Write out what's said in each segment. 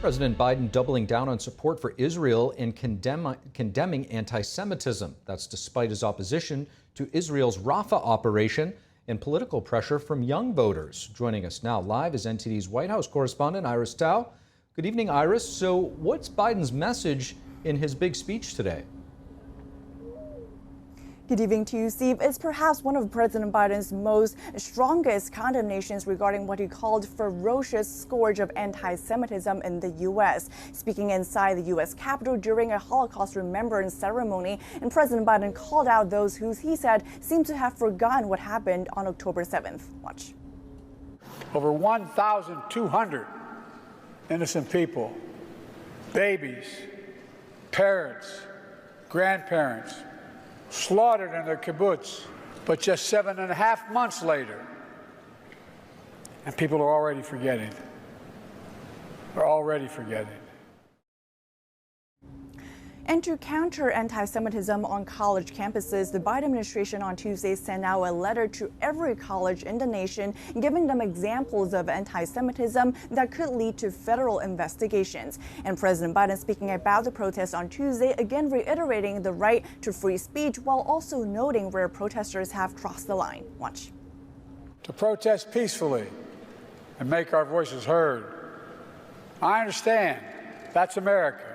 President Biden doubling down on support for Israel and condemning anti-Semitism. That's despite his opposition to Israel's Rafah operation and political pressure from young voters. Joining us now live is NTD's White House correspondent Iris Tao. Good evening, Iris. So what's Biden's message in his big speech today? Good evening to you, Steve. It's perhaps one of President Biden's strongest condemnations regarding what he called ferocious scourge of anti-Semitism in the U.S. Speaking inside the U.S. Capitol during a Holocaust remembrance ceremony, and President Biden called out those who he said seem to have forgotten what happened on October 7th. Watch. Over 1,200 innocent people, babies, parents, grandparents, slaughtered in their kibbutz, but just 7.5 months later, and people are already forgetting. They're already forgetting. And to counter anti-Semitism on college campuses, the Biden administration on Tuesday sent out a letter to every college in the nation, giving them examples of anti-Semitism that could lead to federal investigations. And President Biden speaking about the protests on Tuesday, again reiterating the right to free speech while also noting where protesters have crossed the line. Watch. To protest peacefully and make our voices heard. I understand that's America.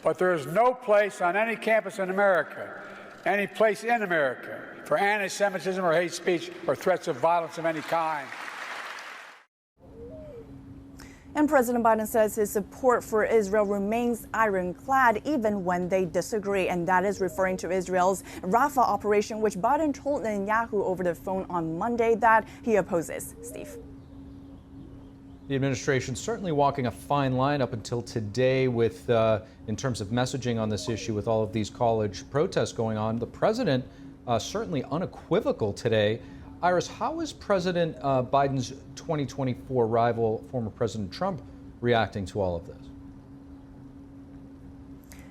But there is no place on any campus in America, any place in America, for anti-Semitism or hate speech or threats of violence of any kind. And President Biden says his support for Israel remains ironclad even when they disagree. And that is referring to Israel's Rafah operation, which Biden told Netanyahu over the phone on Monday that he opposes. Steve. The administration certainly walking a fine line up until today with, in terms of messaging on this issue with all of these college protests going on. The president certainly unequivocal today. Iris, how is President Biden's 2024 rival, former President Trump, reacting to all of this?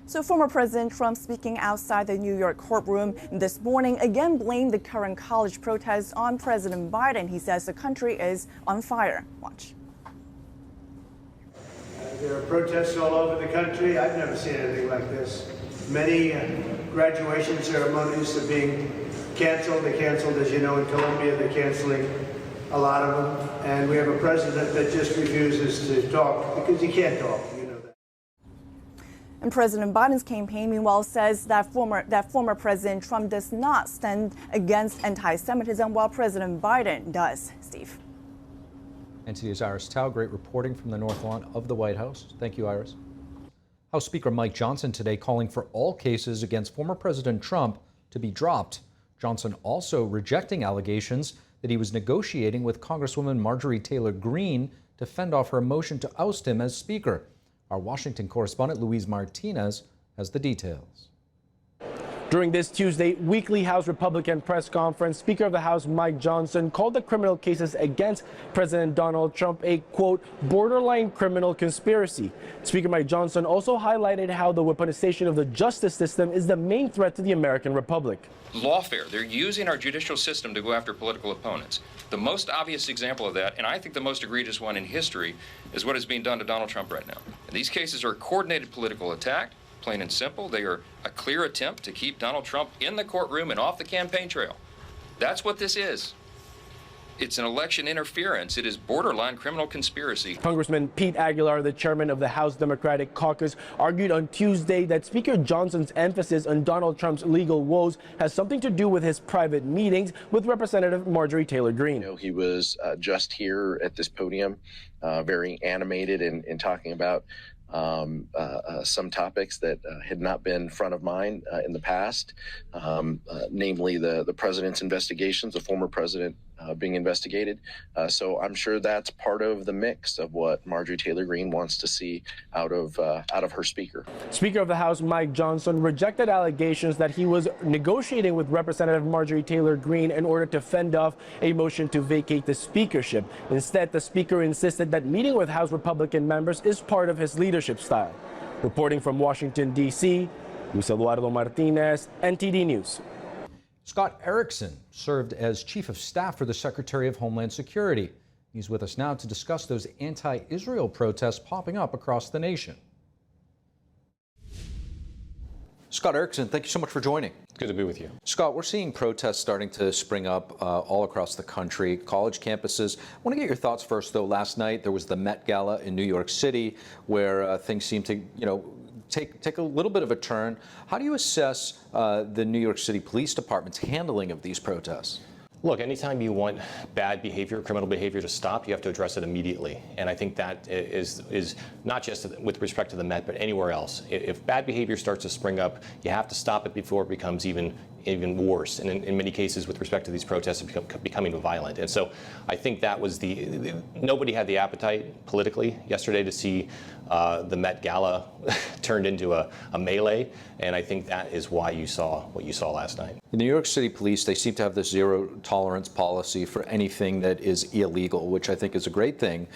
So former President Trump, speaking outside the New York courtroom this morning, again blamed the current college protests on President Biden. He says the country is on fire. Watch. There are protests all over the country. I've never seen anything like this. Many graduation ceremonies are being canceled. They're canceled, as you know, in Colombia. They're canceling a lot of them. And we have a president that just refuses to talk because he can't talk. You know that. And President Biden's campaign, meanwhile, says that former President Trump does not stand against anti-Semitism, while President Biden does. Steve. NTD's Iris Tao, great reporting from the North Lawn of the White House. Thank you, Iris. House Speaker Mike Johnson today calling for all cases against former President Trump to be dropped. Johnson also rejecting allegations that he was negotiating with Congresswoman Marjorie Taylor Greene to fend off her motion to oust him as Speaker. Our Washington correspondent Luis Martinez has the details. During this Tuesday weekly House Republican press conference, Speaker of the House Mike Johnson called the criminal cases against President Donald Trump a, quote, borderline criminal conspiracy. Speaker Mike Johnson also highlighted how the weaponization of the justice system is the main threat to the American Republic. Lawfare. They're using our judicial system to go after political opponents. The most obvious example of that, and I think the most egregious one in history, is what is being done to Donald Trump right now. And these cases are a coordinated political attack. Plain and simple, they are a clear attempt to keep Donald Trump in the courtroom and off the campaign trail. That's what this is. It's an election interference. It is borderline criminal conspiracy. Congressman Pete Aguilar, the chairman of the House Democratic Caucus, argued on Tuesday that Speaker Johnson's emphasis on Donald Trump's legal woes has something to do with his private meetings with Representative Marjorie Taylor Greene. You know, he was just here at this podium, very animated in talking about some topics that had not been front of mind in the past, namely the president's investigations, the former president being investigated. So I'm sure that's part of the mix of what Marjorie Taylor Greene wants to see out of her speaker. Speaker of the House Mike Johnson rejected allegations that he was negotiating with Representative Marjorie Taylor Greene in order to fend off a motion to vacate the speakership. Instead, the speaker insisted that meeting with House Republican members is part of his leadership style. Reporting from Washington, D.C., Luis Eduardo Martinez, NTD News. Scott Erikson served as Chief of Staff for the Secretary of Homeland Security. He's with us now to discuss those anti-Israel protests popping up across the nation. Scott Erikson, thank you so much for joining. Good to be with you. Scott, we're seeing protests starting to spring up all across the country, college campuses. I want to get your thoughts first, though. Last night, there was the Met Gala in New York City, where things seem to, take a little bit of a turn. How do you assess the New York City Police Department's handling of these protests? Look, anytime you want bad behavior, criminal behavior to stop, you have to address it immediately. And I think that is not just with respect to the Met, but anywhere else. If bad behavior starts to spring up, you have to stop it before it becomes even worse. And in many cases, with respect to these protests, becoming violent. And so I think that was nobody had the appetite politically yesterday to see the Met Gala turned into a melee. And I think that is why you saw what you saw last night. The New York City Police, they seem to have this zero tolerance policy for anything that is illegal, which I think is a great thing.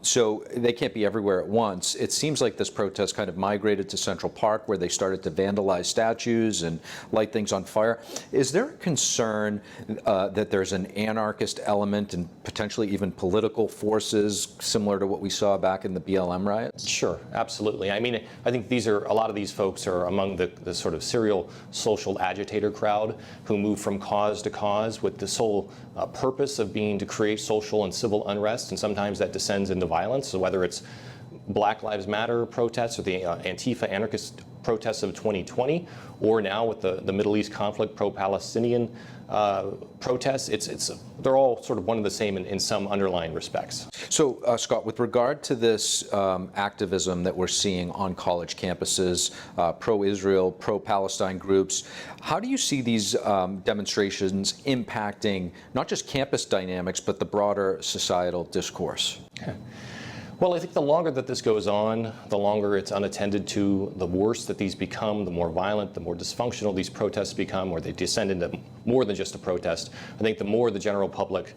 So they can't be everywhere at once. It seems like this protest kind of migrated to Central Park, where they started to vandalize statues and light things on fire. Is there a concern that there's an anarchist element and potentially even political forces similar to what we saw back in the BLM riots? Sure, absolutely. I mean, I think a lot of these folks are among the sort of serial social agitator crowd who move from cause to cause with the sole purpose of being to create social and civil unrest, and sometimes that descends into violence. So whether it's Black Lives Matter protests or the Antifa anarchist protests of 2020, or now with the Middle East conflict, pro-Palestinian protests, they're all sort of one and the same in some underlying respects. So, Scott, with regard to this activism that we're seeing on college campuses, pro-Israel, pro-Palestine groups, how do you see these demonstrations impacting not just campus dynamics, but the broader societal discourse? Well, I think the longer that this goes on, the longer it's unattended to, the worse that these become, the more violent, the more dysfunctional these protests become, or they descend into more than just a protest. I think the more the general public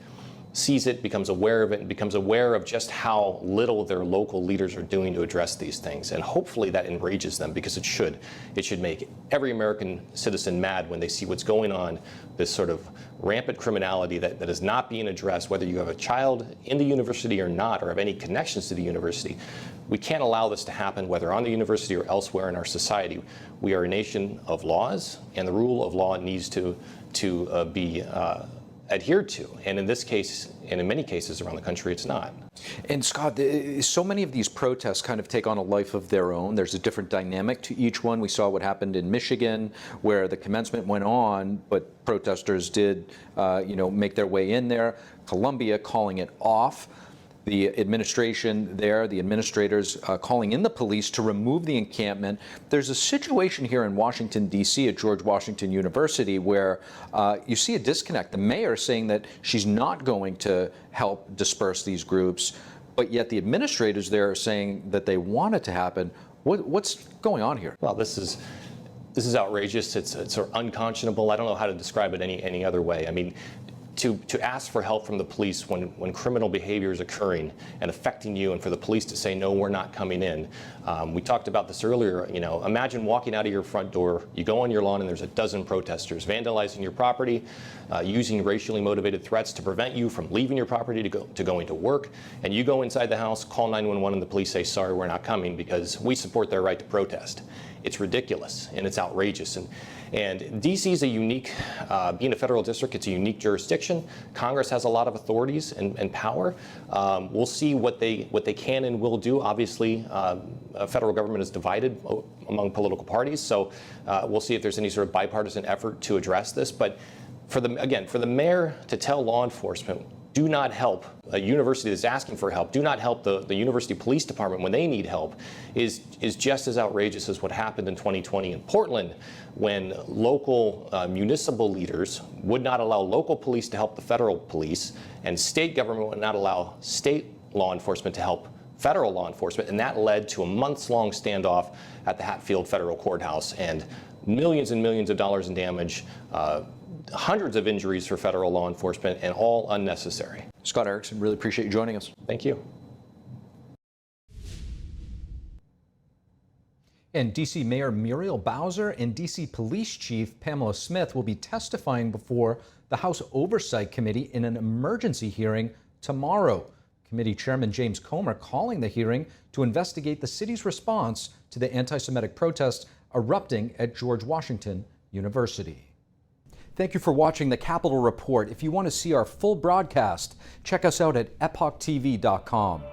sees it, becomes aware of it, and becomes aware of just how little their local leaders are doing to address these things. And hopefully that enrages them, because it should. It should make every American citizen mad when they see what's going on, this sort of rampant criminality that is not being addressed, whether you have a child in the university or not, or have any connections to the university. We can't allow this to happen, whether on the university or elsewhere in our society. We are a nation of laws, and the rule of law needs to be adhered to. And in this case, and in many cases around the country, it's not. And Scott, so many of these protests kind of take on a life of their own. There's a different dynamic to each one. We saw what happened in Michigan, where the commencement went on, but protesters did, make their way in there. Columbia calling it off. The administration there, the administrators calling in the police to remove the encampment. There's a situation here in Washington, D.C. at George Washington University where you see a disconnect. The mayor saying that she's not going to help disperse these groups, but yet the administrators there are saying that they want it to happen. What's going on here? Well, this is outrageous. It's sort of unconscionable. I don't know how to describe it any other way. I mean, to ask for help from the police when criminal behavior is occurring and affecting you, and for the police to say, no, we're not coming in. We talked about this earlier. Imagine walking out of your front door, you go on your lawn, and there's a dozen protesters vandalizing your property, using racially motivated threats to prevent you from leaving your property to going to work. And you go inside the house, call 911, and the police say, sorry, we're not coming because we support their right to protest. It's ridiculous and it's outrageous. And D.C. is a unique, being a federal district, it's a unique jurisdiction. Congress has a lot of authorities and power. We'll see what they can and will do. Obviously, federal government is divided among political parties, so we'll see if there's any sort of bipartisan effort to address this. But for the mayor to tell law enforcement, do not help a university that's asking for help, do not help the university police department when they need help, is just as outrageous as what happened in 2020 in Portland, when local municipal leaders would not allow local police to help the federal police, and state government would not allow state law enforcement to help federal law enforcement, and that led to a months-long standoff at the Hatfield Federal Courthouse, and millions and millions of dollars in damage, hundreds of injuries for federal law enforcement, and all unnecessary. Scott Erikson, really appreciate you joining us. Thank you. And D.C. Mayor Muriel Bowser and D.C. Police Chief Pamela Smith will be testifying before the House Oversight Committee in an emergency hearing tomorrow. Committee Chairman James Comer calling the hearing to investigate the city's response to the anti-Semitic protests erupting at George Washington University. Thank you for watching the Capitol Report. If you want to see our full broadcast, check us out at epochtv.com.